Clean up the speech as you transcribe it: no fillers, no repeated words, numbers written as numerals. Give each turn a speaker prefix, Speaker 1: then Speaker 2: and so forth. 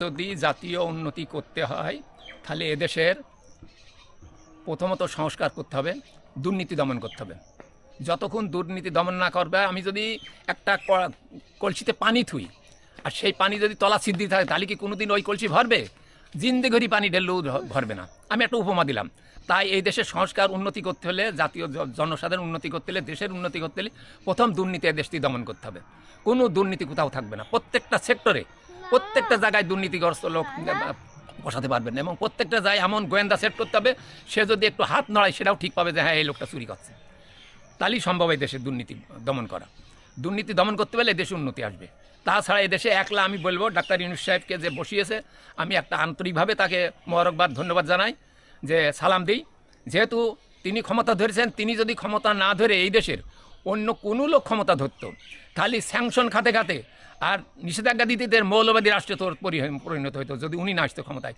Speaker 1: যদি জাতীয় উন্নতি করতে হয় তাহলে এদেশের প্রথমত সংস্কার করতে হবে, দুর্নীতি দমন করতে হবে। যতক্ষণ দুর্নীতি দমন না করবে, আমি যদি একটা কলসিতে পানি থুই আর সেই পানি যদি তলা সিদ্ধি থাকে তাহলে কি কোনোদিন ওই কলসি ভরবে? জিন্দেগরি পানি ঢেললেও ভরবে না। আমি একটা উপমা দিলাম। তাই এই দেশের সংস্কার উন্নতি করতে হলে, জাতীয় জনসাধারণ উন্নতি করতে হলে, দেশের উন্নতি করতে হলে প্রথম দুর্নীতি এই দেশটি দমন করতে হবে। কোনো দুর্নীতি কোথাও থাকবে না। প্রত্যেকটা সেক্টরে, প্রত্যেকটা জায়গায় দুর্নীতিগ্রস্ত লোক বসাতে পারবেন না। এবং প্রত্যেকটা জায়গায় এমন গোয়েন্দা সেট করতে হবে, সে যদি একটু হাত নড়ায় সেটাও ঠিক পাবে যে হ্যাঁ, এই লোকটা চুরি করছে। তাহলেই সম্ভব এই দেশের দুর্নীতি দমন করা। দুর্নীতি দমন করতে পারলে দেশে উন্নতি আসবে। তাছাড়া এদেশে একলা আমি বলবো, ডাক্তার ইউনূস সাহেবকে যে বসিয়েছে, আমি একটা আন্তরিকভাবে তাকে মোবারকবাদ, ধন্যবাদ জানাই, যে সালাম দিই। যেহেতু তিনি ক্ষমতা ধরেছেন, তিনি যদি ক্ষমতা না ধরে এই দেশের অন্য কোনো লোক ক্ষমতা ধরত, তাহলে স্যাংশন খাতে খাতে আর নিষেধাজ্ঞা দিতে মৌলবাদী রাষ্ট্রে পরিণত হতো যদি উনি না আসতো ক্ষমতায়।